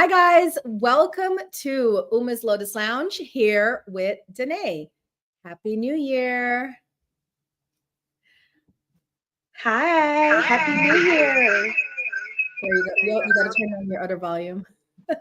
Hi, guys. Welcome to Uma's Lotus Lounge here with Dannea. Happy New Year. Hi, Happy New Year. There you go. You got to turn on your other volume. All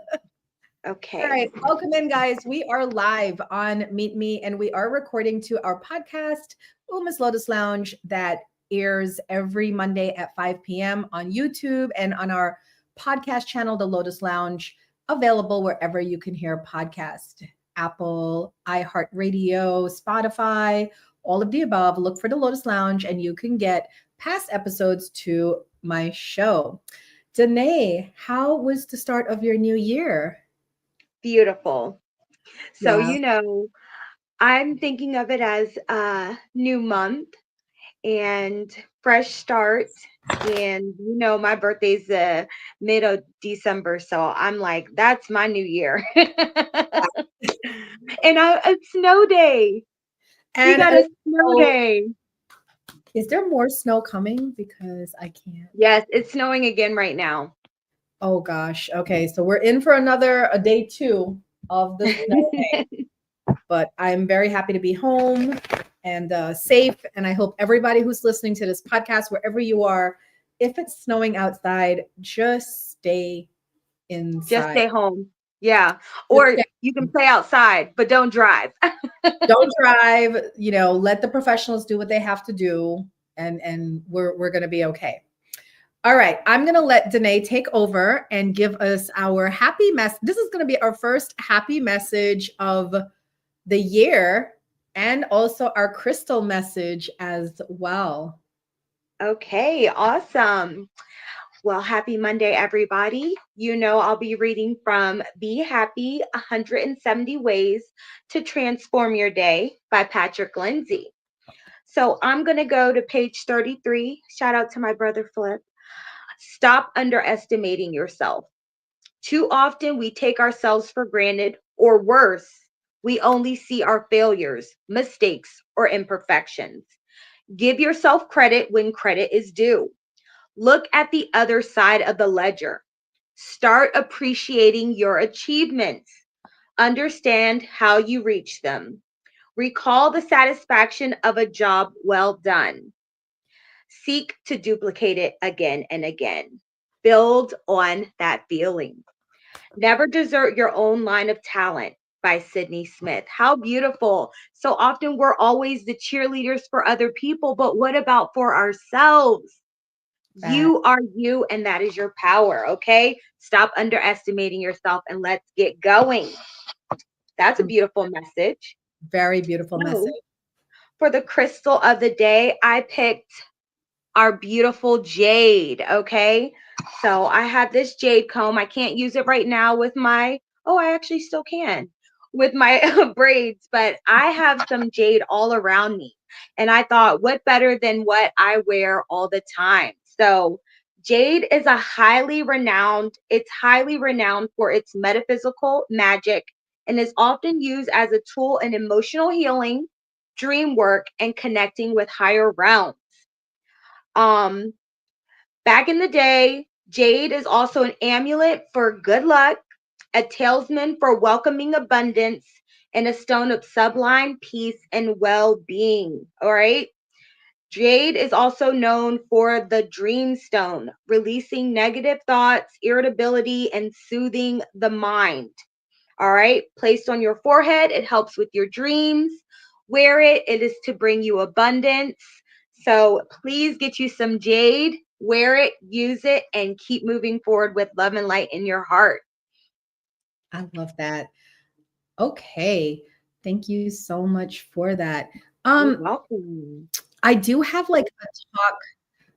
Okay. right. Welcome in, guys. We are live on Meet Me, and we are recording to our podcast, Uma's Lotus Lounge, that airs every Monday at 5 p.m. on YouTube and on our podcast channel, The Lotus Lounge, available wherever you can hear podcast, Apple, iHeartRadio, Spotify, all of the above. Look for The Lotus Lounge, and you can get past episodes to my show. Dannea, how was the start of your new year? Beautiful. So, Yeah. I'm thinking of it as a new month and fresh start. And, my birthday's the mid of December. So I'm like, that's my new year. It's snow day. We And got a snow so, day. is there more snow coming? Because I can't. Yes, it's snowing again right now. Oh gosh. Okay, so we're in for a day two of the snow day. But I'm very happy to be home and safe. And I hope everybody who's listening to this podcast, wherever you are, if it's snowing outside, just stay Just inside. stay home. Yeah. Just Or stay you can play outside, but don't drive. don't drive, let the professionals do what they have to do, and we're going to be okay. All right, I'm going to let Dannea take over and give us our happy mess. This is going to be our first happy message of the year, and also our crystal message as well. Okay, awesome. Well, happy Monday, everybody. I'll be reading from Be Happy 170 Ways to Transform Your Day by Patrick Lindsay. So I'm going to go to page 33. Shout out to my brother Flip. Stop underestimating yourself. Too often we take ourselves for granted, or worse, we only see our failures, mistakes, or imperfections. Give yourself credit when credit is due. Look at the other side of the ledger. Start appreciating your achievements. Understand how you reach them. Recall the satisfaction of a job well done. Seek to duplicate it again and again. Build on that feeling. Never desert your own line of talent by Sydney Smith. How beautiful. So often we're always the cheerleaders for other people, but what about for ourselves? That You are you, and that is your power. Okay. Stop underestimating yourself and let's get going. That's a beautiful message. very beautiful message. So, for the crystal of the day, I picked our beautiful jade. Okay. So, I have this jade comb. I can't use it right now with I actually still can with my braids, but I have some jade all around me. And I thought, what better than what I wear all the time? So, jade is it's highly renowned for its metaphysical magic and is often used as a tool in emotional healing, dream work, and connecting with higher realms. Um, Back in the day, jade is also an amulet for good luck, a talisman for welcoming abundance, and a stone of sublime peace and well-being. All right. Jade is also known for the dream stone, releasing negative thoughts, irritability, and soothing the mind. All right. Placed on your forehead, it helps with your dreams. Wear it, it is to bring you abundance. So please get you some jade, wear it, use it, and keep moving forward with love and light in your heart. I love that. Okay. Thank you so much for that. You're Um, welcome. I do have like a talk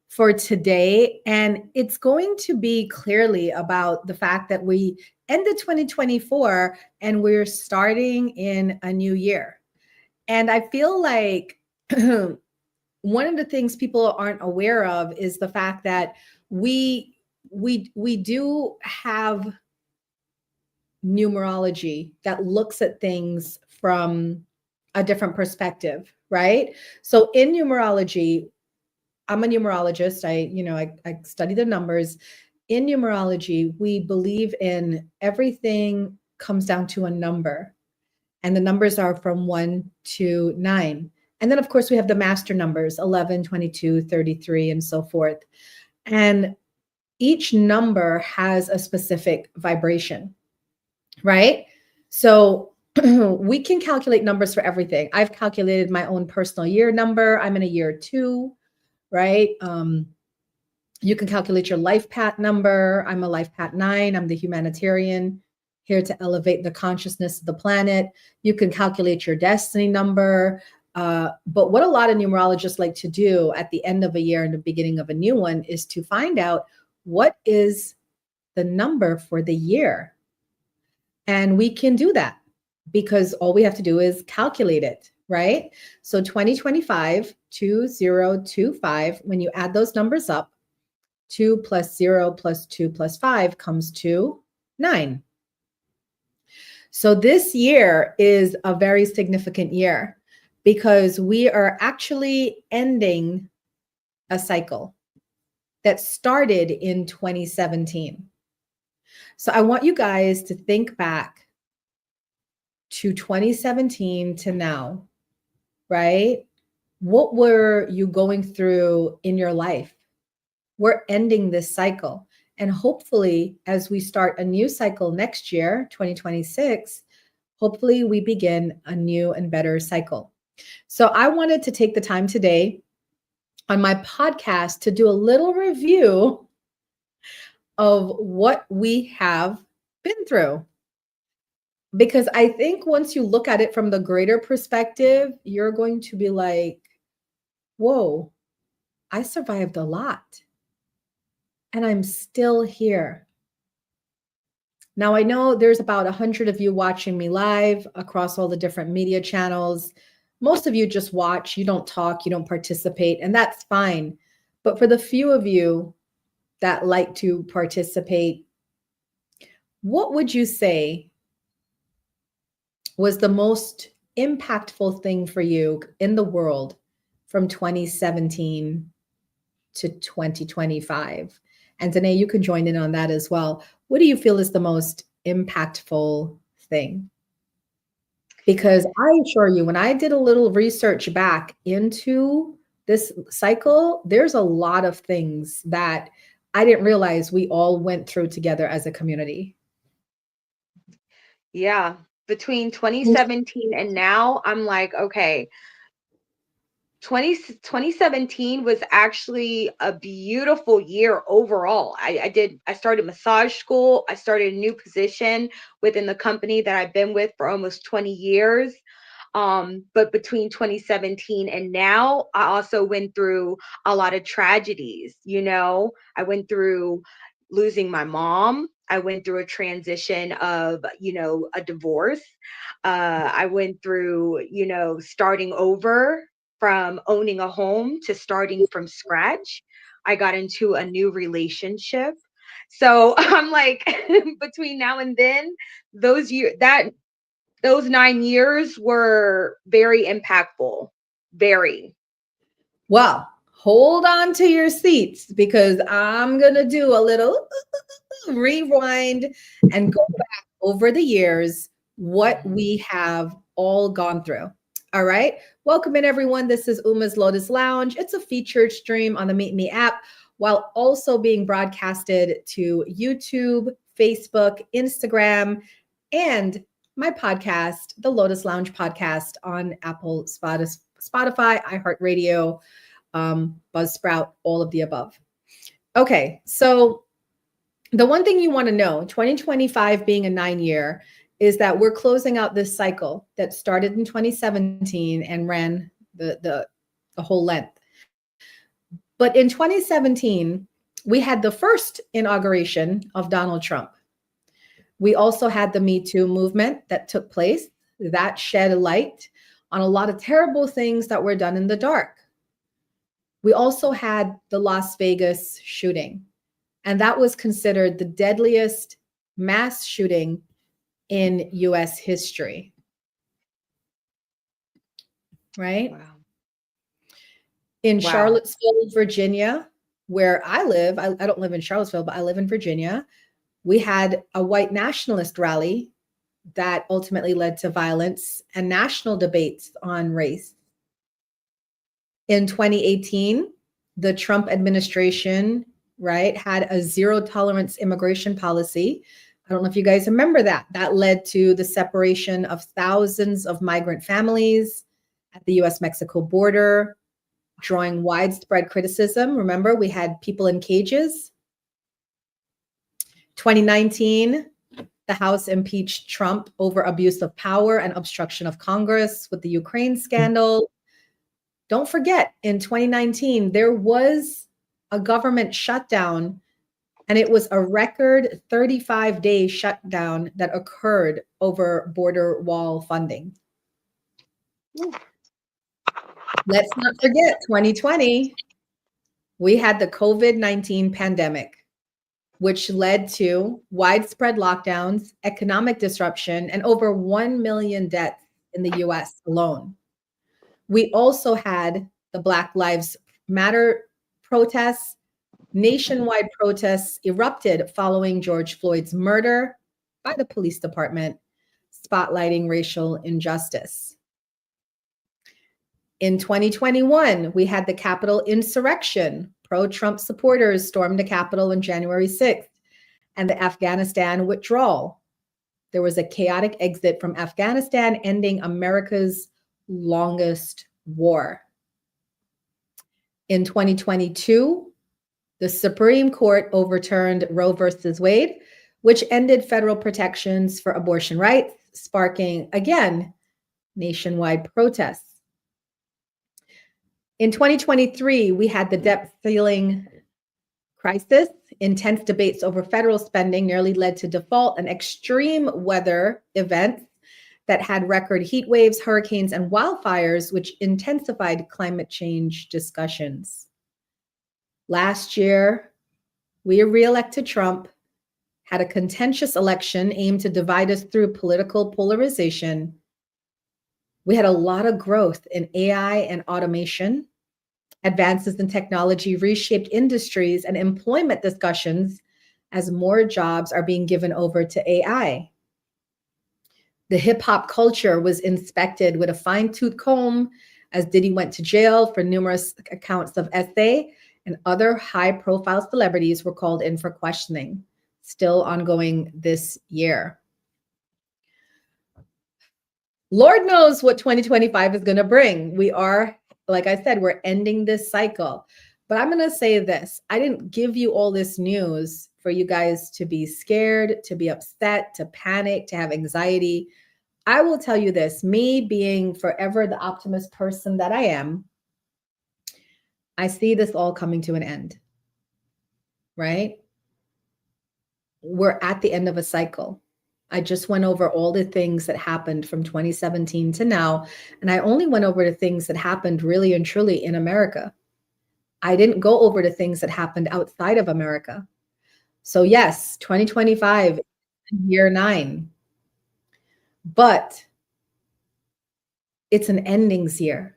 for today, and it's going to be clearly about the fact that we ended 2024 and we're starting in a new year. And I feel like one of the things people aren't aware of is the fact that we we do have numerology that looks at things from a different perspective, right? So in numerology, I'm a numerologist. I study the numbers. in numerology, we believe in everything comes down to a number. And the numbers are from 1 to 9. And then, of course, we have the master numbers, 11, 22, 33, and so forth. And each number has a specific vibration, right? So we can calculate numbers for everything. I've calculated my own personal year number. I'm in a year 2, right? You can calculate your life path number. I'm a life path 9. I'm the humanitarian, here to elevate the consciousness of the planet. You can calculate your destiny number. But what a lot of numerologists like to do at the end of a year and the beginning of a new one is to find out what is the number for the year. And we can do that because all we have to do is calculate it, right? So 2025, 2025, when you add those numbers up, 2 plus 0 plus 2 plus 5 comes to 9. So this year is a very significant year because we are actually ending a cycle that started in 2017. So I want you guys to think back to 2017 to now, right? What were you going through in your life? We're ending this cycle. And hopefully, as we start a new cycle next year, 2026, hopefully we begin a new and better cycle. So I wanted to take the time today on my podcast to do a little review of what we have been through. Because I think once you look at it from the greater perspective, you're going to be like, whoa, I survived a lot. And I'm still here. Now, I know there's about 100 of you watching me live across all the different media channels. Most of you just watch, you don't talk, you don't participate, and that's fine. But for the few of you that like to participate, what would you say was the most impactful thing for you in the world from 2017 to 2025? And Dannea, you can join in on that as well. What do you feel is the most impactful thing? Because I assure you, when I did a little research back into this cycle, there's a lot of things that I didn't realize we all went through together as a community. Yeah. Between 2017 and now, I'm like, okay, 2017 was actually a beautiful year overall. I started massage school. I started a new position within the company that I've been with for almost 20 years. But between 2017 and now, I also went through a lot of tragedies. I went through losing my mom. I went through a transition of, a divorce. I went through, starting over from owning a home to starting from scratch. I got into a new relationship. So I'm like, between now and then, those 9 years were very impactful. Very. Well, hold on to your seats because I'm going to do a little rewind and go back over the years, what we have all gone through. All right. Welcome in, everyone. This is Uma's Lotus Lounge. It's a featured stream on the Meet Me app while also being broadcasted to YouTube, Facebook, Instagram, and my podcast, the Lotus Lounge Podcast, on Apple, Spotify, iHeartRadio, Buzzsprout, all of the above. Okay. So the one thing you want to know, 2025 being a 9-year, is that we're closing out this cycle that started in 2017 and ran the whole length. But in 2017, we had the first inauguration of Donald Trump. We also had the Me Too movement that took place that shed a light on a lot of terrible things that were done in the dark. We also had the Las Vegas shooting, and that was considered the deadliest mass shooting in US history. Right? Wow. In Charlottesville, Virginia, where I live, I don't live in Charlottesville, but I live in Virginia. We had a white nationalist rally that ultimately led to violence and national debates on race. In 2018, the Trump administration, right, had a zero tolerance immigration policy. I don't know if you guys remember that. That led to the separation of thousands of migrant families at the US-Mexico border, drawing widespread criticism. Remember, we had people in cages. 2019, the House impeached Trump over abuse of power and obstruction of Congress with the Ukraine scandal. Don't forget, in 2019, there was a government shutdown, and it was a record 35-day shutdown that occurred over border wall funding. Let's not forget 2020, we had the COVID-19 pandemic, which led to widespread lockdowns, economic disruption, and over 1 million deaths in the US alone. We also had the Black Lives Matter protests. Nationwide protests erupted following George Floyd's murder by the police department, spotlighting racial injustice. In 2021, we had the Capitol insurrection. Pro-Trump supporters stormed the Capitol on January 6th, and the Afghanistan withdrawal. There was a chaotic exit from Afghanistan, ending America's longest war. In 2022, the Supreme Court overturned Roe versus Wade, which ended federal protections for abortion rights, sparking, again, nationwide protests. In 2023, we had the debt ceiling crisis. Intense debates over federal spending nearly led to default and extreme weather events that had record heat waves, hurricanes, and wildfires, which intensified climate change discussions. Last year, we re-elected Trump, had a contentious election aimed to divide us through political polarization. We had a lot of growth in AI and automation. Advances in technology reshaped industries and employment discussions as more jobs are being given over to AI. The hip hop culture was inspected with a fine-tooth comb as Diddy went to jail for numerous accounts of SA, and other high-profile celebrities were called in for questioning, still ongoing this year. Lord knows what 2025 is going to bring. We are, like I said, we're ending this cycle. But I'm going to say this. I didn't give you all this news for you guys to be scared, to be upset, to panic, to have anxiety. I will tell you this, me being forever the optimist person that I am, I see this all coming to an end, right? We're at the end of a cycle. I just went over all the things that happened from 2017 to now, and I only went over the things that happened really and truly in America. I didn't go over the things that happened outside of America. So yes, 2025, year 9. But it's an endings year.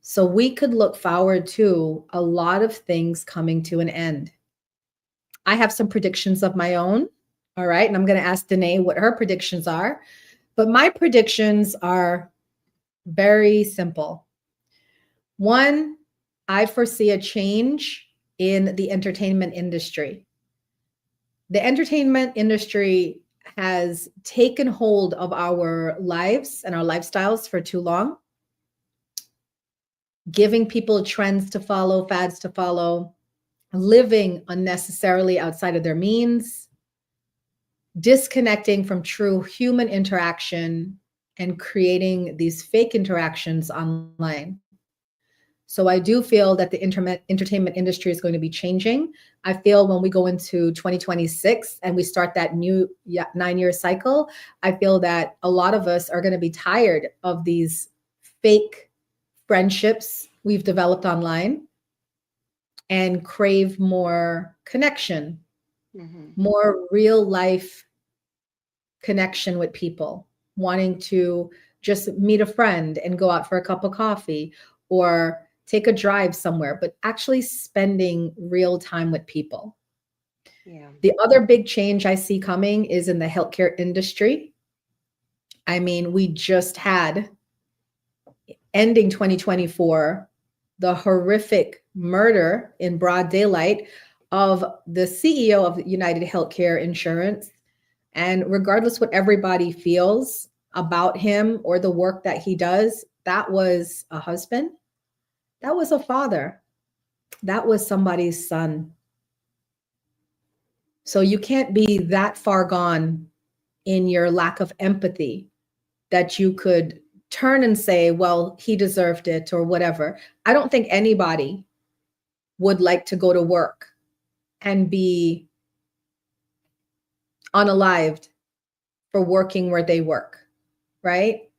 So we could look forward to a lot of things coming to an end. I have some predictions of my own. All right. And I'm going to ask Dannea what her predictions are. But my predictions are very simple. One, I foresee a change in the entertainment industry. The entertainment industry has taken hold of our lives and our lifestyles for too long, giving people trends to follow, fads to follow, living unnecessarily outside of their means, disconnecting from true human interaction, and creating these fake interactions online. So I do feel that the entertainment industry is going to be changing. I feel when we go into 2026 and we start that new 9-year cycle, I feel that a lot of us are going to be tired of these fake friendships we've developed online and crave more connection, more real life connection with people, wanting to just meet a friend and go out for a cup of coffee, or take a drive somewhere, but actually spending real time with people. Yeah. The other big change I see coming is in the healthcare industry. I mean, we just had, ending 2024, the horrific murder in broad daylight of the CEO of United Healthcare Insurance. And regardless what everybody feels about him or the work that he does, that was a husband, that was a father, that was somebody's son. So you can't be that far gone in your lack of empathy that you could turn and say, well, he deserved it or whatever. I don't think anybody would like to go to work and be unalived for working where they work, right?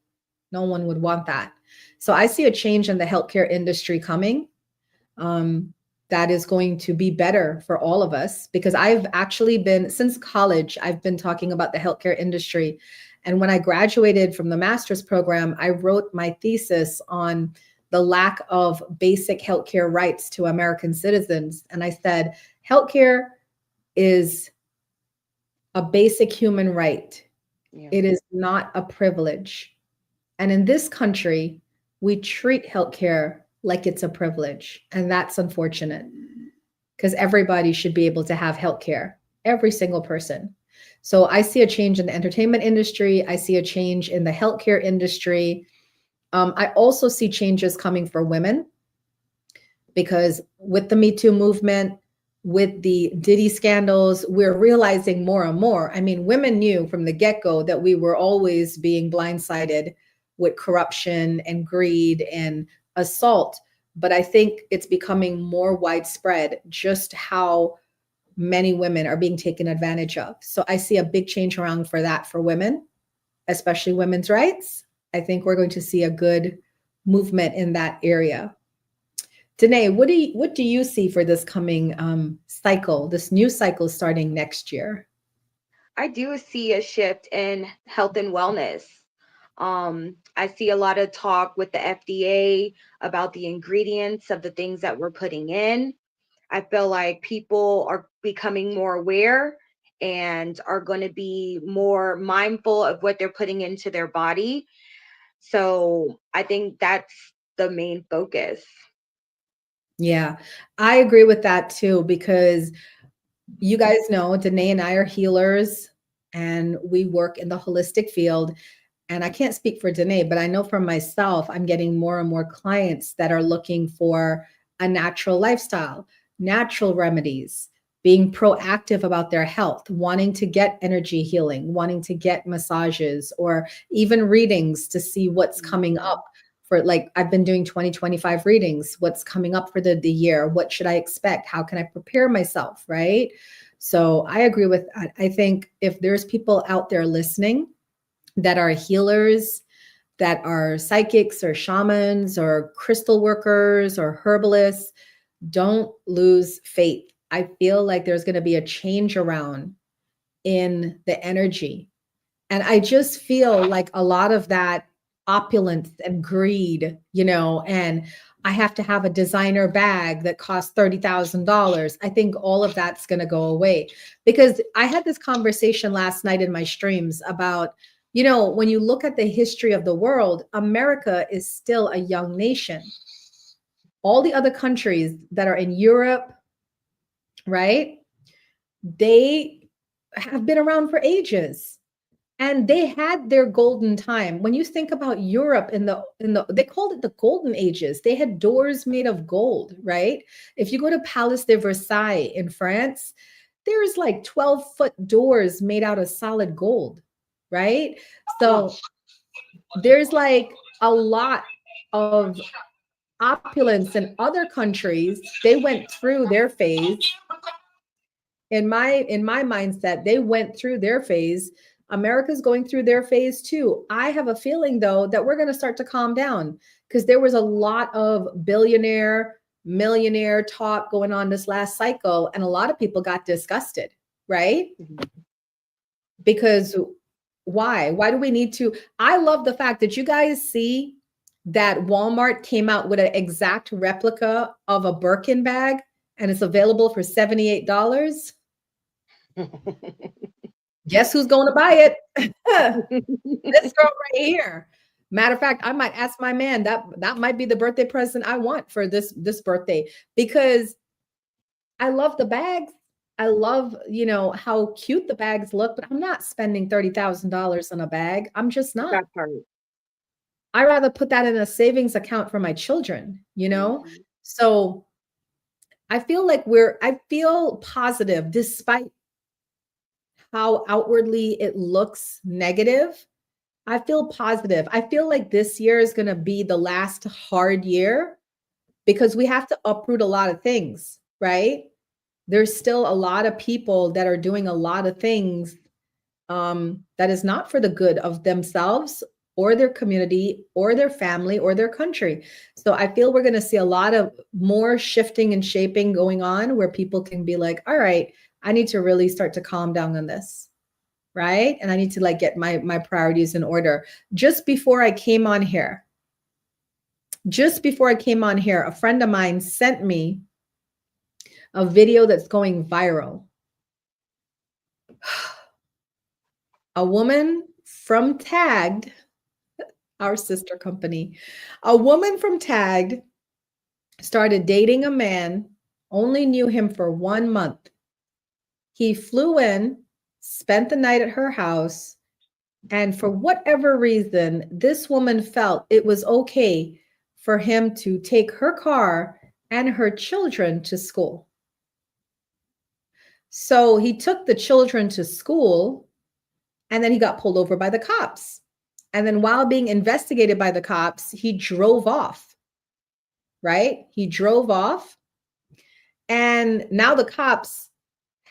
No one would want that. So I see a change in the healthcare industry coming. That is going to be better for all of us, because I've actually been, since college, I've been talking about the healthcare industry. And when I graduated from the master's program, I wrote my thesis on the lack of basic healthcare rights to American citizens. And I said, healthcare is a basic human right. Yeah. It is not a privilege. And in this country, we treat healthcare like it's a privilege. And that's unfortunate, because everybody should be able to have healthcare, every single person. So I see a change in the entertainment industry. I see a change in the healthcare industry. I also see changes coming for women, because with the Me Too movement, with the Diddy scandals, we're realizing more and more. I mean, women knew from the get-go that we were always being blindsided with corruption and greed and assault. But I think it's becoming more widespread just how many women are being taken advantage of. So I see a big change around for that for women, especially women's rights. I think we're going to see a good movement in that area. Danae, what do you see for this coming cycle, this new cycle starting next year? I do see a shift in health and wellness. I see a lot of talk with the FDA about the ingredients of the things that we're putting in. I feel like people are becoming more aware and are going to be more mindful of what they're putting into their body. So I think that's the main focus. Yeah, I agree with that too, because you guys know Danae and I are healers and we work in the holistic field. And I can't speak for Danae, but I know for myself, I'm getting more and more clients that are looking for a natural lifestyle, natural remedies, being proactive about their health, wanting to get energy healing, wanting to get massages, or even readings to see what's coming up. For, like, I've been doing 2025 readings, what's coming up for the year, what should I expect, how can I prepare myself, right? So I agree with that. I think if there's people out there listening that are healers, that are psychics or shamans or crystal workers or herbalists, don't lose faith. I feel like there's going to be a change around in the energy. And I just feel like a lot of that opulence and greed, and I have to have a designer bag that costs $30,000. I think all of that's going to go away, because I had this conversation last night in my streams about, when you look at the history of the world, America is still a young nation. All the other countries that are in Europe, right? They have been around for ages. And they had their golden time. When you think about Europe they called it the golden ages. They had doors made of gold, right? If you go to Palace de Versailles in France, there's like 12-foot doors made out of solid gold, right? So there's like a lot of opulence in other countries. They went through their phase. In my mindset, they went through their phase. America's going through their phase too. I have a feeling, though, that we're going to start to calm down, because there was a lot of billionaire, millionaire talk going on this last cycle, and a lot of people got disgusted, right? Because why? Why do we need to? I love the fact that you guys see that Walmart came out with an exact replica of a Birkin bag and it's available for $78. Guess who's going to buy it? This girl right here. Matter of fact, I might ask my man that might be the birthday present I want for this birthday, because I love the bags. I love, how cute the bags look, but I'm not spending $30,000 on a bag. I'm just not. That part. I rather put that in a savings account for my children, Mm-hmm. So I feel like I feel positive despite how outwardly it looks negative. I feel positive. I feel like this year is going to be the last hard year because we have to uproot a lot of things, right? There's still a lot of people that are doing a lot of things that is not for the good of themselves or their community or their family or their country. So I feel we're going to see a lot of more shifting and shaping going on where people can be like, all right, I need to really start to calm down on this. Right. And I need to get my priorities in order. Just before I came on here, a friend of mine sent me a video that's going viral. A woman from Tagged, our sister company, a woman from Tagged started dating a man, only knew him for 1 month. He flew in, spent the night at her house, and for whatever reason, this woman felt it was okay for him to take her car and her children to school. So he took the children to school, and then he got pulled over by the cops. And then while being investigated by the cops, he drove off, right? He drove off. And now the cops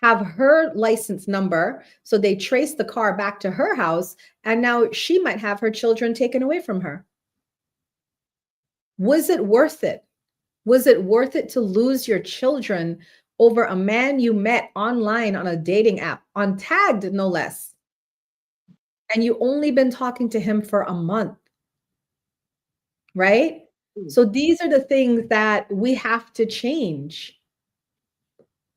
have her license number. So they trace the car back to her house. And now she might have her children taken away from her. Was it worth it? Was it worth it to lose your children over a man you met online on a dating app, on Tagged, no less? And you only been talking to him for a month, right? So these are the things that we have to change.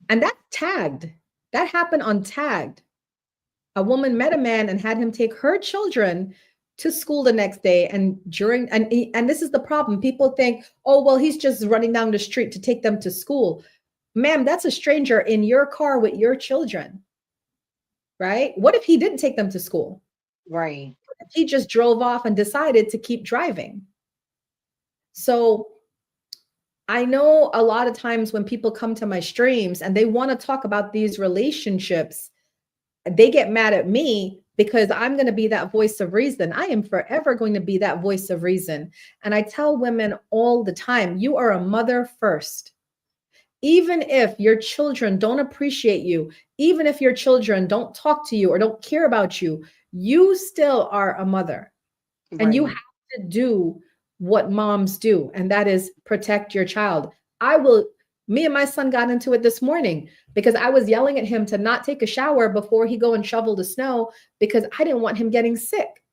And that's Tagged. That happened on Tagged. A woman met a man and had him take her children to school the next day. And this is the problem. People think, oh, well, he's just running down the street to take them to school. Ma'am, that's a stranger in your car with your children, right? What if he didn't take them to school? Right. What if he just drove off and decided to keep driving? So I know a lot of times when people come to my streams and they want to talk about these relationships, they get mad at me because I'm going to be that voice of reason. I am forever going to be that voice of reason. And I tell women all the time, you are a mother first. Even if your children don't appreciate you, even if your children don't talk to you or don't care about you, you still are a mother. Right. And you have to do what moms do, and that is protect your child. Me and my son got into it this morning because I was yelling at him to not take a shower before he go and shovel the snow because I didn't want him getting sick.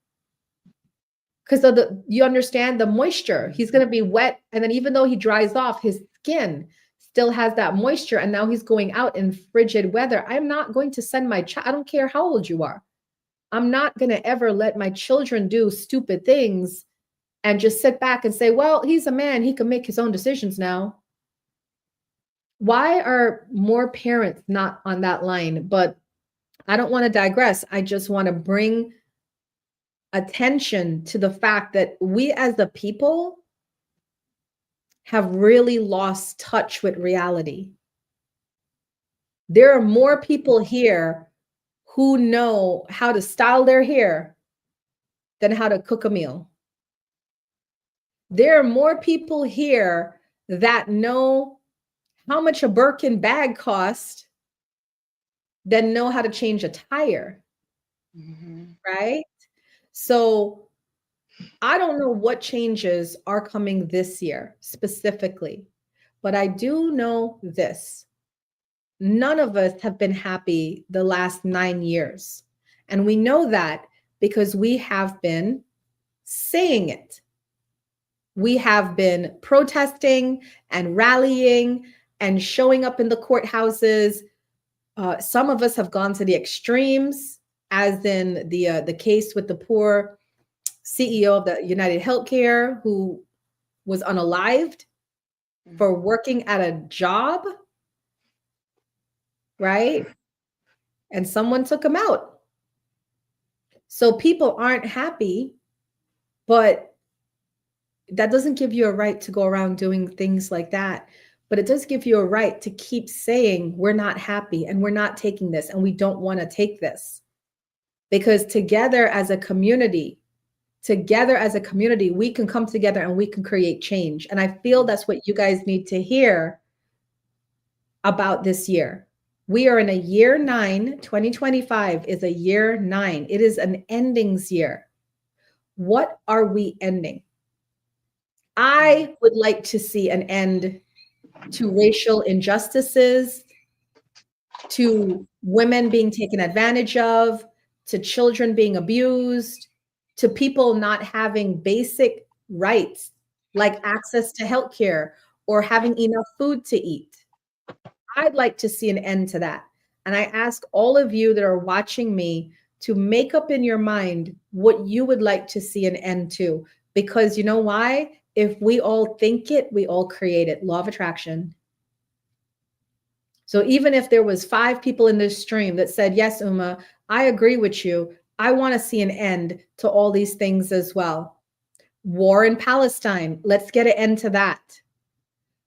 Because you understand the moisture, he's going to be wet. And then even though he dries off, his skin still has that moisture. And now he's going out in frigid weather. I'm not going to send my child. I don't care how old you are. I'm not going to ever let my children do stupid things and just sit back and say, well, he's a man. He can make his own decisions now. Why are more parents not on that line? But I don't want to digress. I just want to bring attention to the fact that we as a people have really lost touch with reality. There are more people here who know how to style their hair than how to cook a meal. There are more people here that know how much a Birkin bag costs than know how to change a tire. Mm-hmm. Right? So I don't know what changes are coming this year specifically, but I do know this. None of us have been happy the last 9 years. And we know that because we have been saying it. We have been protesting and rallying and showing up in the courthouses. Some of us have gone to the extremes, as in the case with the poor CEO of the United Healthcare who was unalived for working at a job, right? And someone took him out. So people aren't happy, but that doesn't give you a right to go around doing things like that. But it does give you a right to keep saying, we're not happy and we're not taking this and we don't want to take this. Because together as a community, we can come together and we can create change. And I feel that's what you guys need to hear about this year. We are in a year 9. 2025 is a year 9. It is an endings year. What are we ending? I would like to see an end to racial injustices, to women being taken advantage of, to children being abused, to people not having basic rights like access to healthcare or having enough food to eat. I'd like to see an end to that. And I ask all of you that are watching me to make up in your mind what you would like to see an end to. Because you know why? If we all think it, we all create it. Law of attraction. So even if there was 5 people in this stream that said, yes, Uma, I agree with you. I want to see an end to all these things as well. War in Palestine. Let's get an end to that.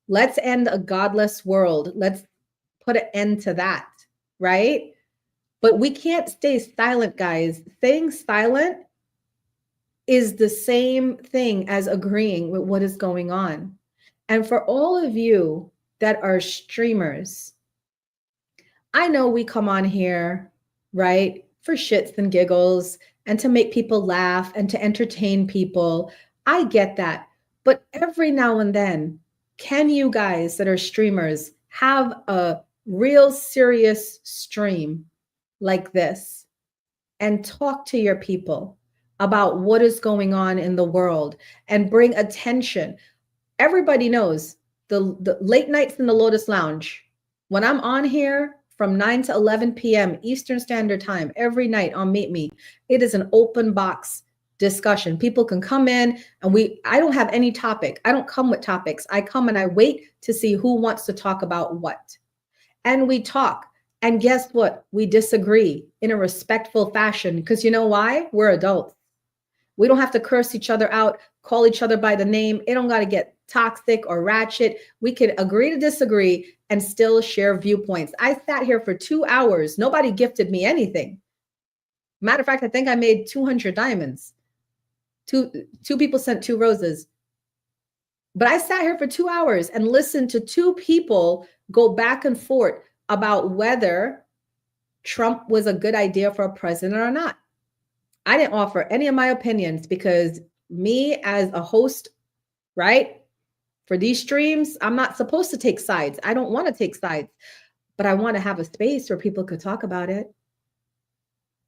Let's end a godless world. Let's put an end to that, right? But we can't stay silent, guys. Staying silent is the same thing as agreeing with what is going on. And for all of you that are streamers, I know we come on here, right, for shits and giggles and to make people laugh and to entertain people. I get that. But every now and then, can you guys that are streamers have a real serious stream like this and talk to your people about what is going on in the world and bring attention? Everybody knows the late nights in the Lotus Lounge. When I'm on here from 9 to 11 p.m. Eastern Standard Time every night on Meet Me, it is an open box discussion. People can come in and I don't have any topic. I don't come with topics. I come and I wait to see who wants to talk about what. And we talk. And guess what? We disagree in a respectful fashion because you know why? We're adults. We don't have to curse each other out, call each other by the name. It don't got to get toxic or ratchet. We can agree to disagree and still share viewpoints. I sat here for 2 hours. Nobody gifted me anything. Matter of fact, I think I made 200 diamonds. Two people sent 2 roses. But I sat here for 2 hours and listened to 2 people go back and forth about whether Trump was a good idea for a president or not. I didn't offer any of my opinions because me as a host, right, for these streams, I'm not supposed to take sides. I don't want to take sides, but I want to have a space where people could talk about it.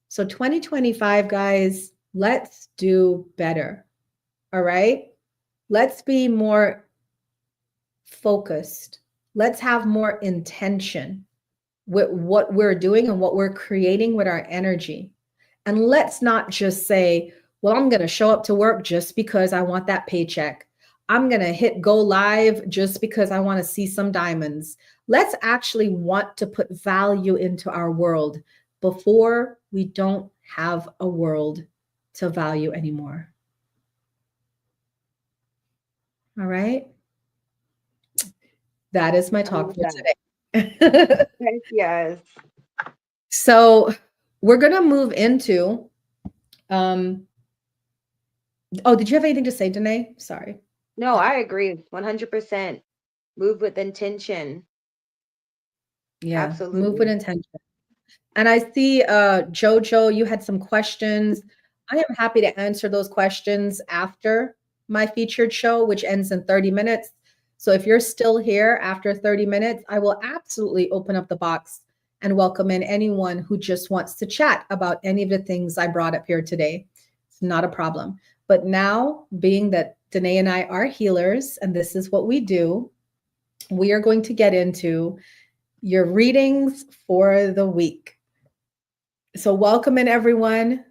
So 2025, guys, let's do better. All right? Let's be more focused. Let's have more intention with what we're doing and what we're creating with our energy. And let's not just say, well, I'm going to show up to work just because I want that paycheck. I'm going to hit go live just because I want to see some diamonds. Let's actually want to put value into our world before we don't have a world to value anymore. All right. That is my talk for today. Yes. So we're going to move into, oh, did you have anything to say, Danae? Sorry. No, I agree. 100%. Move with intention. Yeah, absolutely. Move with intention. And I see, Jojo, you had some questions. I am happy to answer those questions after my featured show, which ends in 30 minutes. So if you're still here after 30 minutes, I will absolutely open up the box and welcome in anyone who just wants to chat about any of the things I brought up here today. It's not a problem. But now, being that Dannea and I are healers, and this is what we do, we are going to get into your readings for the week. So welcome in, everyone.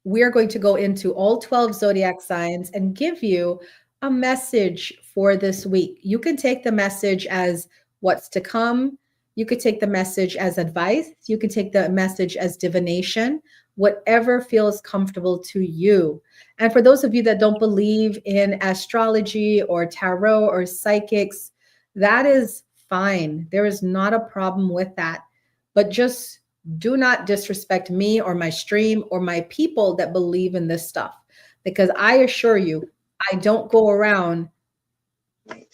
We are going to go into all 12 zodiac signs and give you a message for this week. You can take the message as what's to come. You could take the message as advice. You can take the message as divination, whatever feels comfortable to you. And for those of you that don't believe in astrology or tarot or psychics, that is fine. There is not a problem with that. But just do not disrespect me or my stream or my people that believe in this stuff, because I assure you, I don't go around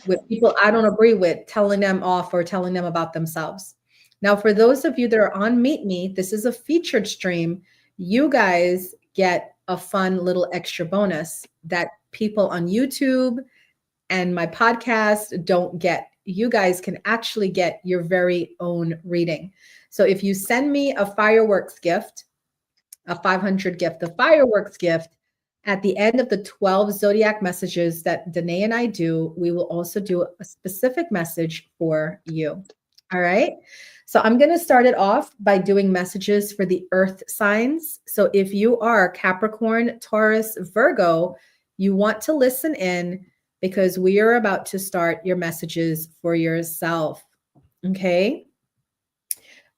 with people I don't agree with, telling them off or telling them about themselves. Now, for those of you that are on Meet Me, this is a featured stream. You guys get a fun little extra bonus that people on YouTube and my podcast don't get. You guys can actually get your very own reading. So if you send me a fireworks gift, a 500 gift, the fireworks gift, at the end of the 12 zodiac messages that Dannea and I do, we will also do a specific message for you. All right. So I'm going to start it off by doing messages for the earth signs. So if you are Capricorn, Taurus, Virgo, you want to listen in, because we are about to start your messages for yourself. Okay.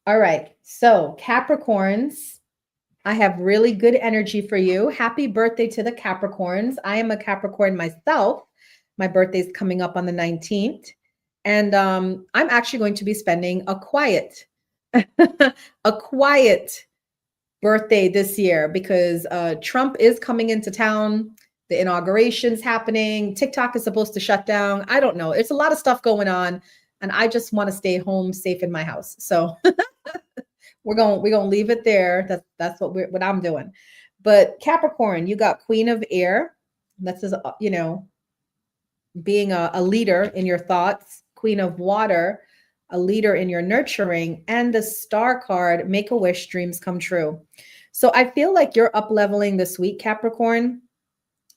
All right. So Capricorns, I have really good energy for you. Happy birthday to the Capricorns. I am a Capricorn myself. My birthday's coming up on the 19th. And I'm actually going to be spending a quiet birthday this year, because Trump is coming into town. The inauguration's happening. TikTok is supposed to shut down. I don't know. It's a lot of stuff going on. And I just want to stay home safe in my house. So we're going to leave it there. That's what I'm doing. But Capricorn, you got Queen of Air. That's just, being a leader in your thoughts. Queen of Water, a leader in your nurturing, and the Star card, make a wish, dreams come true. So I feel like you're up leveling this week, Capricorn,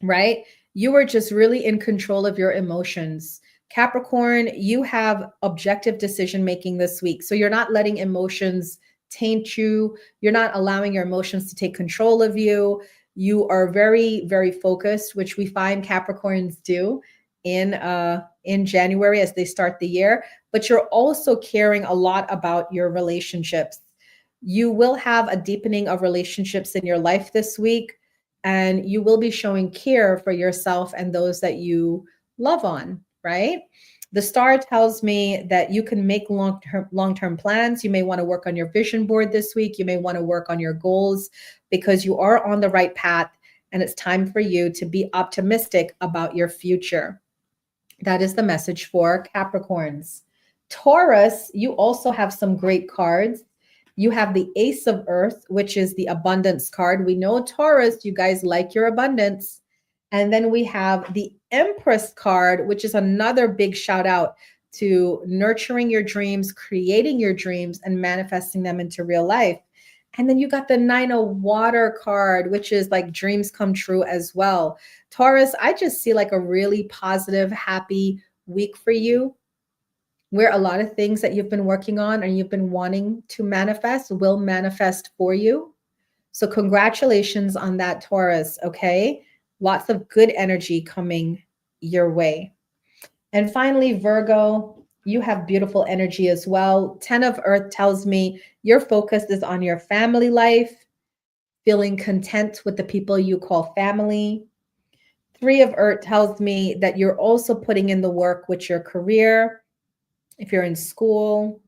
right? You are just really in control of your emotions. Capricorn, you have objective decision making this week. So you're not letting emotions taint you. You're not allowing your emotions to take control of you. You are very, very focused, which we find Capricorns do in January as they start the year. But you're also caring a lot about your relationships. You will have a deepening of relationships in your life this week, and you will be showing care for yourself and those that you love on, right? The Star tells me that you can make long-term plans. You may want to work on your vision board this week. You may want to work on your goals, because you are on the right path, and it's time for you to be optimistic about your future. That is the message for Capricorns. Taurus, you also have some great cards. You have the Ace of Earth, which is the abundance card. We know Taurus, you guys like your abundance. And then we have the Empress card, which is another big shout out to nurturing your dreams, creating your dreams, and manifesting them into real life. And then you got the Nine of Water card, which is like dreams come true as well. Taurus, I just see like a really positive, happy week for you, where a lot of things that you've been working on and you've been wanting to manifest will manifest for you. So congratulations on that, Taurus, okay? Lots of good energy coming your way. And finally, Virgo, you have beautiful energy as well. 10 of Earth tells me your focus is on your family life, feeling content with the people you call family. 3 of Earth tells me that you're also putting in the work with your career, if you're in school,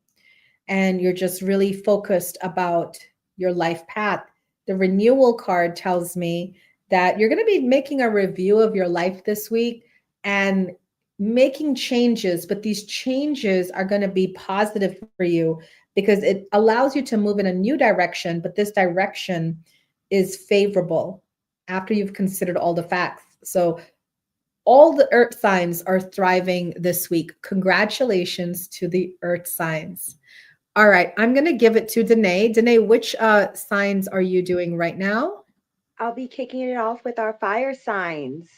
and you're just really focused about your life path. The Renewal card tells me that you're going to be making a review of your life this week and making changes, but these changes are going to be positive for you because it allows you to move in a new direction, but this direction is favorable after you've considered all the facts. So all the earth signs are thriving this week. Congratulations to the earth signs. All right, I'm going to give it to Dannea. Dannea, which signs are you doing right now? I'll be kicking it off with our fire signs.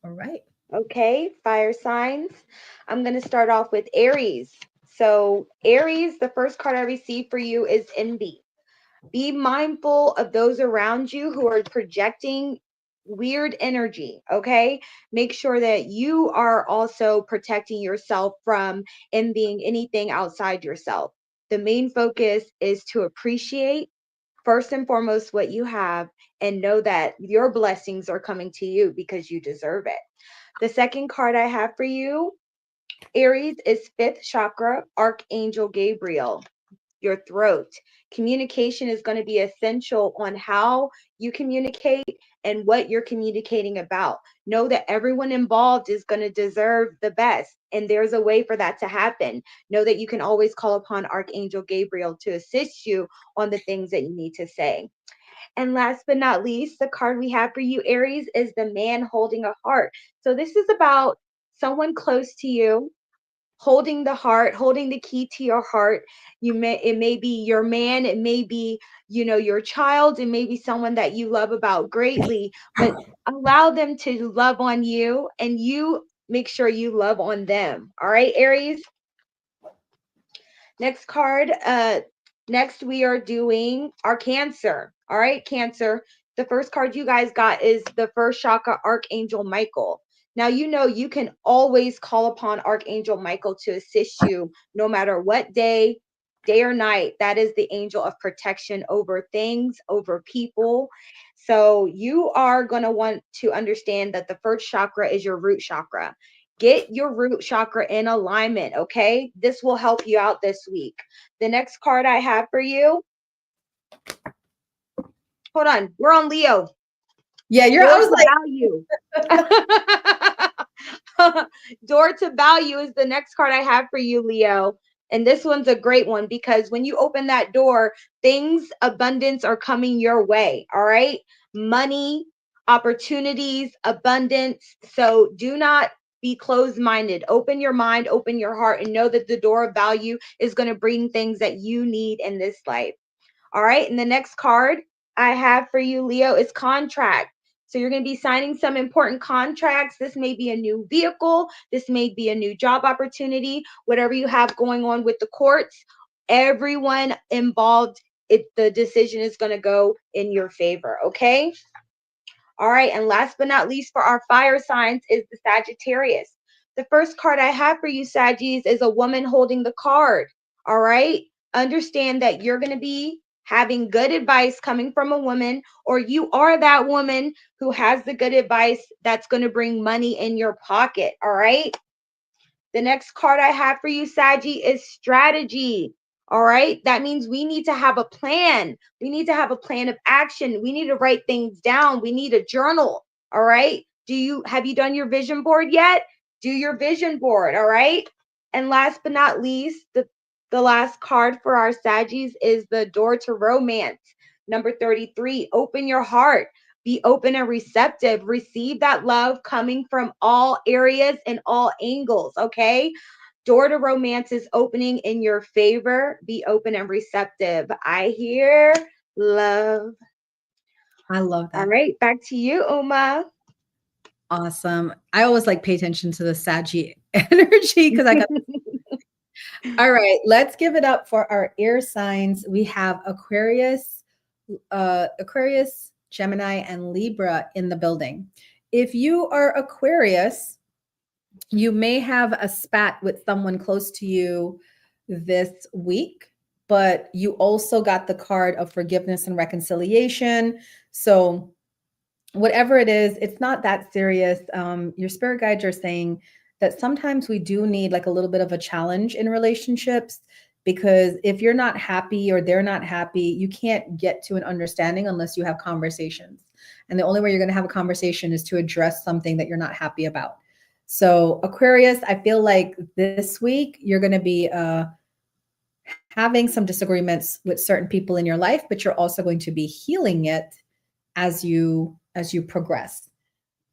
All right. Okay, fire signs. I'm going to start off with Aries. So, Aries, the first card I received for you is envy. Be mindful of those around you who are projecting weird energy. Okay, make sure that you are also protecting yourself from envying anything outside yourself. The main focus is to appreciate first and foremost what you have and know that your blessings are coming to you because you deserve it. The second card I have for you, Aries, is fifth chakra, Archangel Gabriel, your throat. Communication is going to be essential on how you communicate and what you're communicating about. Know that everyone involved is going to deserve the best, and there's a way for that to happen. Know that you can always call upon Archangel Gabriel to assist you on the things that you need to say. And last but not least, the card we have for you, Aries, is the man holding a heart. So this is about someone close to you holding the heart, holding the key to your heart. It may be your man, it may be, your child, it may be someone that you love about greatly, but allow them to love on you and you make sure you love on them. All right, Aries. Next card. Next we are doing our Cancer. All right, Cancer. The first card you guys got is the first chakra, Archangel Michael. Now, you can always call upon Archangel Michael to assist you no matter what day or night. That is the angel of protection over things, over people. So you are going to want to understand that the first chakra is your root chakra. Get your root chakra in alignment, okay? This will help you out this week. The next card I have for you. Hold on. We're on Leo. Yeah, I was like, Door to Value is the next card I have for you, Leo. And this one's a great one because when you open that door, abundance are coming your way. All right. Money, opportunities, abundance. So do not be closed-minded. Open your mind, open your heart, and know that the door of value is going to bring things that you need in this life. All right. And the next card I have for you, Leo, is contract. So you're going to be signing some important contracts. This may be a new vehicle. This may be a new job opportunity, whatever you have going on with the courts. Everyone involved, the decision is going to go in your favor. Okay. All right. And last but not least for our fire signs is the Sagittarius. The first card I have for you, Saggies, is a woman holding the card. All right. Understand that you're going to be having good advice coming from a woman, or you are that woman who has the good advice that's going to bring money in your pocket. All right. The next card I have for you, Saggy, is strategy. All right. That means we need to have a plan. We need to have a plan of action. We need to write things down. We need a journal. All right. Have you done your vision board yet? Do your vision board. All right. And last but not least, the last card for our Saggies is the door to romance. Number 33, open your heart. Be open and receptive. Receive that love coming from all areas and all angles, okay? Door to romance is opening in your favor. Be open and receptive. I hear love. I love that. All right, back to you, Uma. Awesome. I always pay attention to the Saggy energy because I got. All right, let's give it up for our air signs. We have Aquarius, Gemini, and Libra in the building. If you are Aquarius, you may have a spat with someone close to you this week, but you also got the card of forgiveness and reconciliation. So whatever it is, it's not that serious. Your spirit guides are saying that sometimes we do need a little bit of a challenge in relationships, because if you're not happy or they're not happy, you can't get to an understanding unless you have conversations. And the only way you're going to have a conversation is to address something that you're not happy about. So Aquarius, I feel like this week you're going to be having some disagreements with certain people in your life, but you're also going to be healing it as you progress.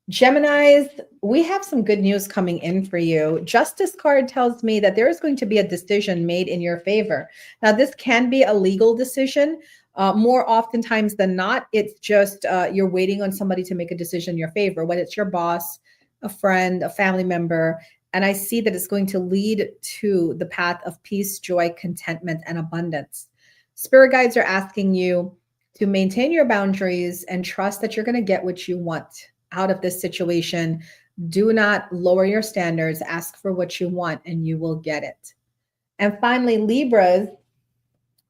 Geminis, we have some good news coming in for you. Justice card tells me that there is going to be a decision made in your favor. Now, this can be a legal decision. More oftentimes than not, it's just you're waiting on somebody to make a decision in your favor, whether it's your boss, a friend, a family member. And I see that it's going to lead to the path of peace, joy, contentment, and abundance. Spirit guides are asking you to maintain your boundaries and trust that you're going to get what you want out of this situation. Do not lower your standards. Ask for what you want and you will get it. And finally, Libras,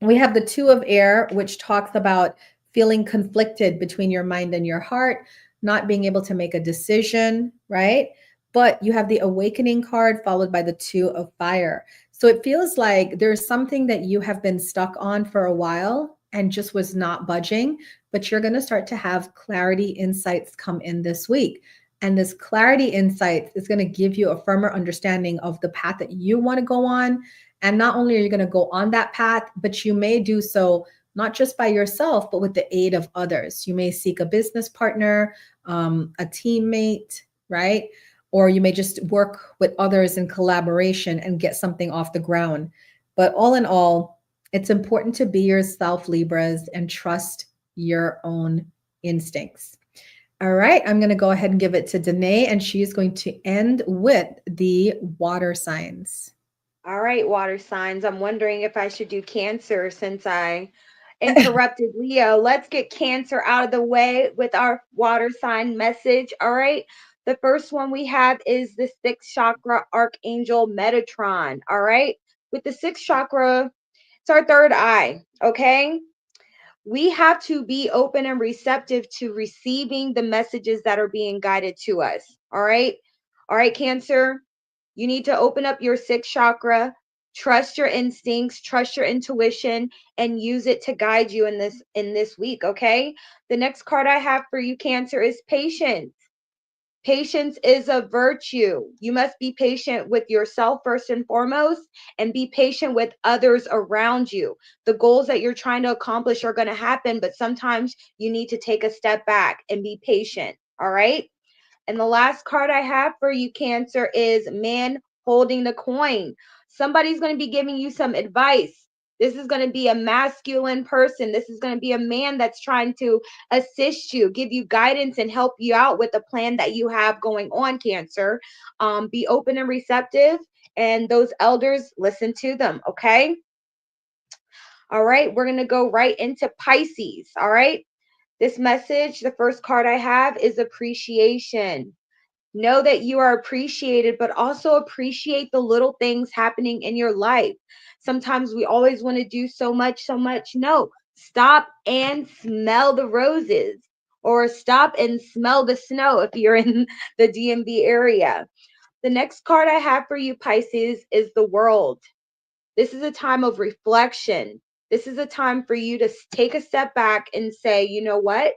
we have the Two of Air, which talks about feeling conflicted between your mind and your heart, not being able to make a decision, right? But you have the Awakening card followed by the Two of Fire. So it feels like there's something that you have been stuck on for a while and just was not budging, but you're going to start to have clarity insights come in this week. And this clarity insight is going to give you a firmer understanding of the path that you want to go on. And not only are you going to go on that path, but you may do so not just by yourself, but with the aid of others. You may seek a business partner, a teammate, right? Or you may just work with others in collaboration and get something off the ground. But all in all, it's important to be yourself, Libras, and trust your own instincts. All right, I'm going to go ahead and give it to Danae, and she is going to end with the water signs. All right, water signs. I'm wondering if I should do Cancer since I interrupted Leo. Let's get Cancer out of the way with our water sign message. All right. The first one we have is the sixth chakra archangel Metatron. All right. With the sixth chakra, it's our third eye. Okay. We have to be open and receptive to receiving the messages that are being guided to us. All right. All right, Cancer. You need to open up your sixth chakra, trust your instincts, trust your intuition, and use it to guide you in this week, okay? The next card I have for you, Cancer, is patience. Patience is a virtue. You must be patient with yourself first and foremost, and be patient with others around you. The goals that you're trying to accomplish are going to happen, but sometimes you need to take a step back and be patient, all right? And the last card I have for you, Cancer, is man holding the coin. Somebody's going to be giving you some advice. This is going to be a masculine person. This is going to be a man that's trying to assist you, give you guidance, and help you out with the plan that you have going on, Cancer. Be open and receptive, and those elders, listen to them, okay? All right, we're going to go right into Pisces, all right? This message, the first card I have is appreciation. Know that you are appreciated, but also appreciate the little things happening in your life. Sometimes we always want to do so much, so much. No, stop and smell the roses, or stop and smell the snow if you're in the DMV area. The next card I have for you, Pisces, is the World. This is a time of reflection. This is a time for you to take a step back and say, you know what?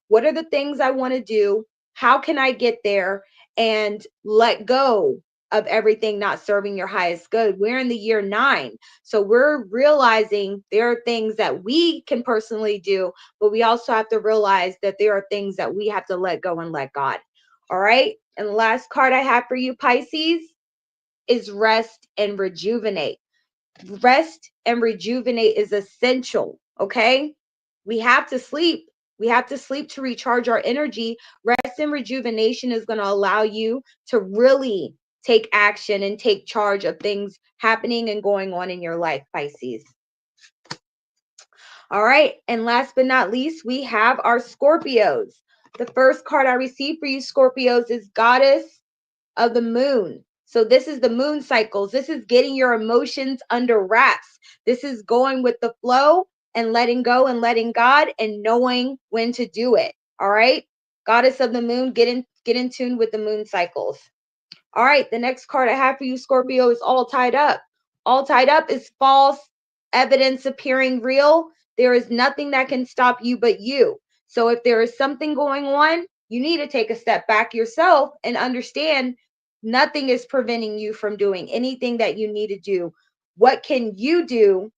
What are the things I want to do? How can I get there? And let go of everything not serving your highest good. We're in the year 9. So we're realizing there are things that we can personally do, but we also have to realize that there are things that we have to let go and let God. All right. And the last card I have for you, Pisces, is rest and rejuvenate. Rest and rejuvenate is essential, okay? We have to sleep. We have to sleep to recharge our energy. Rest and rejuvenation is going to allow you to really take action and take charge of things happening and going on in your life, Pisces. All right. And last but not least, we have our Scorpios. The first card I received for you, Scorpios, is Goddess of the Moon. So this is the moon cycles. This is getting your emotions under wraps. This is going with the flow and letting go and letting God and knowing when to do it. All right. Goddess of the Moon, get in tune with the moon cycles. All right. The next card I have for you, Scorpio, is All Tied Up. All Tied Up is false evidence appearing real. There is nothing that can stop you but you. So if there is something going on, you need to take a step back yourself and understand nothing is preventing you from doing anything that you need to do. What can you do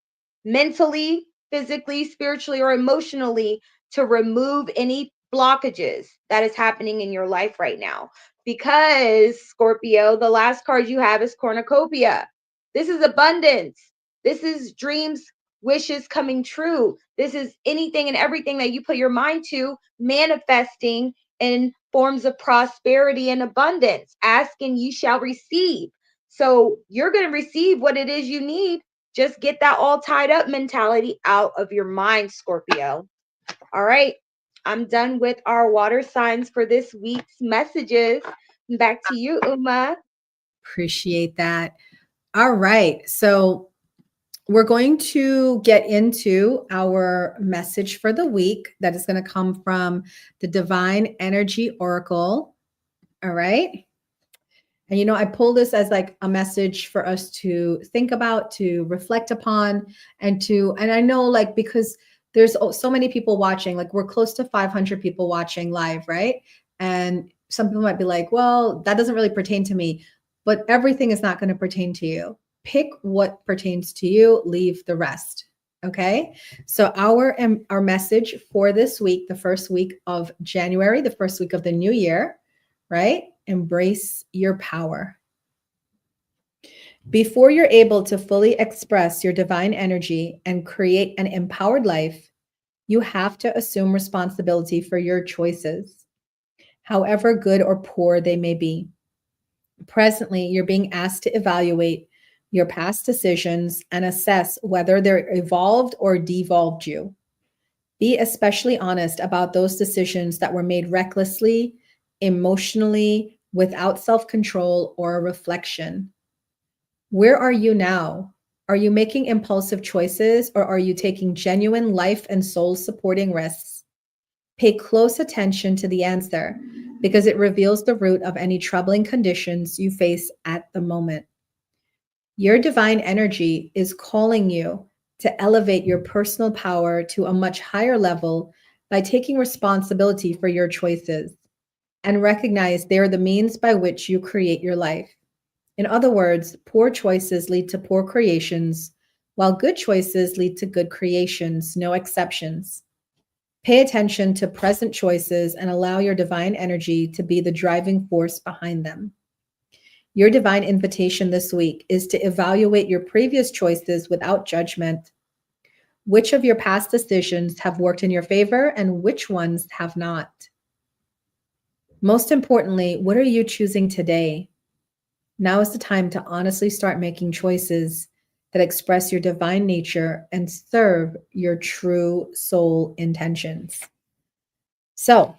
mentally, physically, spiritually, or emotionally to remove any blockages that is happening in your life right now? Because, Scorpio, the last card you have is Cornucopia. This is abundance. This is dreams wishes coming true. This is anything and everything that you put your mind to manifesting in forms of prosperity and abundance. Ask and you shall receive. So you're going to receive what it is you need. Just get that all tied up mentality out of your mind, Scorpio. All right. I'm done with our water signs for this week's messages. Back to you, Uma. Appreciate that. All right. So we're going to get into our message for the week that is going to come from the Divine Energy Oracle. All right. And, I pull this as like a message for us to think about, to reflect upon, and I know like, because there's so many people watching, like we're close to 500 people watching live, right? And some people might be like, well, that doesn't really pertain to me, but everything is not going to pertain to you. Pick what pertains to you, leave the rest. Okay. So our message for this week, the first week of January, the first week of the new year, right? Embrace your power. Before you're able to fully express your divine energy and create an empowered life, you have to assume responsibility for your choices, however good or poor they may be. Presently, you're being asked to evaluate your past decisions and assess whether they're evolved or devolved you. Be especially honest about those decisions that were made recklessly, emotionally, without self-control or reflection. Where are you now? Are you making impulsive choices, or are you taking genuine life and soul supporting risks? Pay close attention to the answer, because it reveals the root of any troubling conditions you face at the moment. Your divine energy is calling you to elevate your personal power to a much higher level by taking responsibility for your choices, and recognize they are the means by which you create your life. In other words, poor choices lead to poor creations, while good choices lead to good creations, no exceptions. Pay attention to present choices and allow your divine energy to be the driving force behind them. Your divine invitation this week is to evaluate your previous choices without judgment. Which of your past decisions have worked in your favor and which ones have not? Most importantly, what are you choosing today? Now is the time to honestly start making choices that express your divine nature and serve your true soul intentions. So,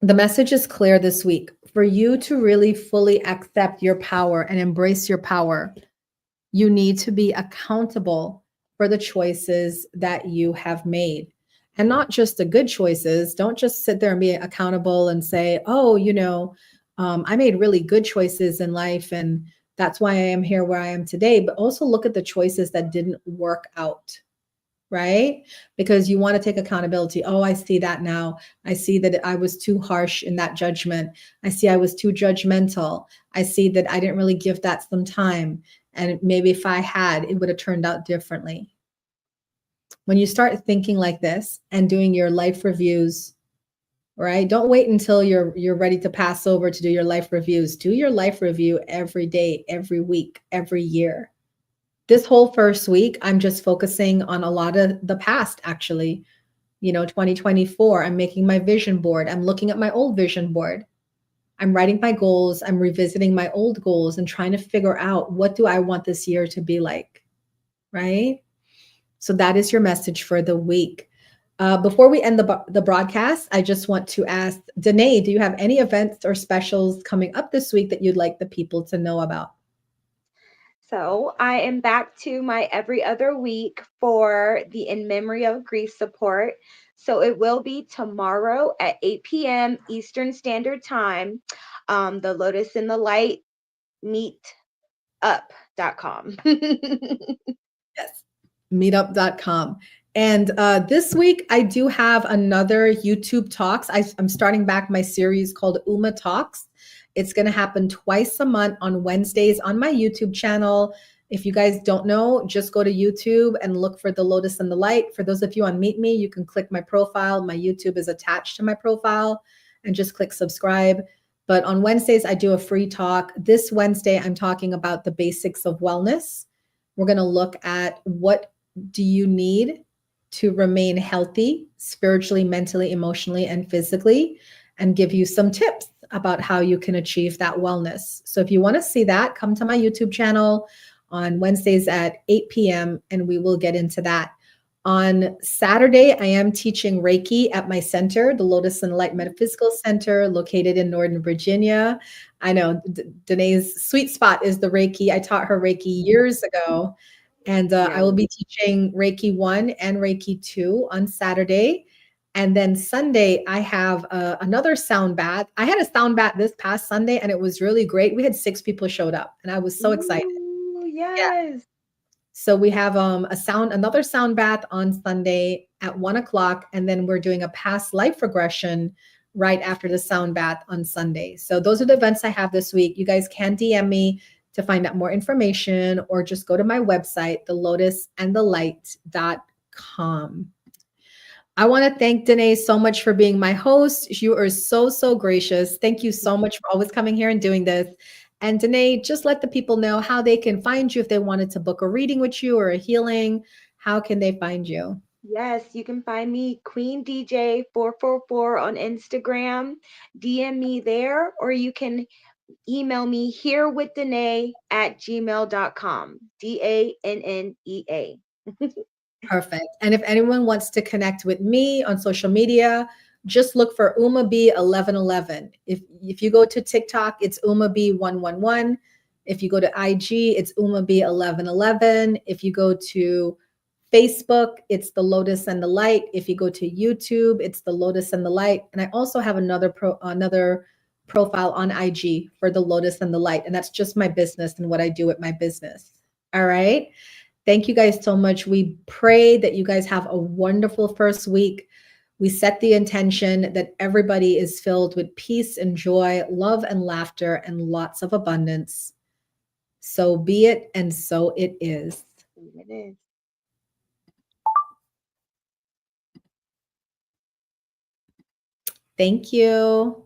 the message is clear this week. For you to really fully accept your power and embrace your power, you need to be accountable for the choices that you have made. And not just the good choices. Don't just sit there and be accountable and say, oh, I made really good choices in life, and that's why I am here where I am today. But also look at the choices that didn't work out, right? Because you want to take accountability. Oh, I see that now. I see that I was too harsh in that judgment. I see I was too judgmental. I see that I didn't really give that some time. And maybe if I had, it would have turned out differently. When you start thinking like this and doing your life reviews, right? Don't wait until you're ready to pass over to do your life reviews. Do your life review every day, every week, every year. This whole first week, I'm just focusing on a lot of the past, actually. 2024, I'm making my vision board. I'm looking at my old vision board. I'm writing my goals. I'm revisiting my old goals and trying to figure out, what do I want this year to be like, right? So that is your message for the week. Before we end the broadcast, I just want to ask, Danae, do you have any events or specials coming up this week that you'd like the people to know about? So I am back to my every other week for the In Memory of Grief support. So it will be tomorrow at 8 p.m. Eastern Standard Time. The Lotus in the Light meetup.com. Yes, meetup.com. And this week, I do have another YouTube Talks. I'm starting back my series called Uma Talks. It's going to happen twice a month on Wednesdays on my YouTube channel. If you guys don't know, just go to YouTube and look for the Lotus and the Light. For those of you on Meet Me, you can click my profile. My YouTube is attached to my profile, and just click subscribe. But on Wednesdays, I do a free talk. This Wednesday, I'm talking about the basics of wellness. We're going to look at what do you need to remain healthy spiritually, mentally, emotionally, and physically, and give you some tips about how you can achieve that wellness. So if you want to see that, come to my YouTube channel on Wednesdays at 8 p.m. and we will get into that. On Saturday, I am teaching Reiki at my center, the Lotus and Light Metaphysical Center, located in Northern Virginia. I know Danae's sweet spot is the Reiki. I taught her Reiki years ago, and I will be teaching Reiki 1 and Reiki 2 on Saturday. And then Sunday, I have another sound bath. I had a sound bath this past Sunday, and it was really great. We had 6 people showed up, and I was so excited. Yes. Yeah. So we have another sound bath on Sunday at 1:00, and then we're doing a past life regression right after the sound bath on Sunday. So those are the events I have this week. You guys can DM me to find out more information, or just go to my website, thelotusandthelight.com. I want to thank Danae so much for being my host. You are so, so gracious. Thank you so much for always coming here and doing this. And Danae, just let the people know how they can find you if they wanted to book a reading with you or a healing. How can they find you? Yes, you can find me Queen DJ 444 on Instagram. DM me there, or you can email me herewithdanae@gmail.com. DANNEA. Perfect. And if anyone wants to connect with me on social media, just look for Uma B 1111. If you go to TikTok, it's Uma B 111. If you go to IG, it's Uma B 1111. If you go to Facebook, it's the Lotus and the Light. If you go to YouTube, it's the Lotus and the Light. And I also have another profile on IG for the Lotus and the Light. And that's just my business and what I do with my business. All right. Thank you guys so much. We pray that you guys have a wonderful first week. We set the intention that everybody is filled with peace and joy, love and laughter, and lots of abundance. So be it, and so it is. It is. Thank you.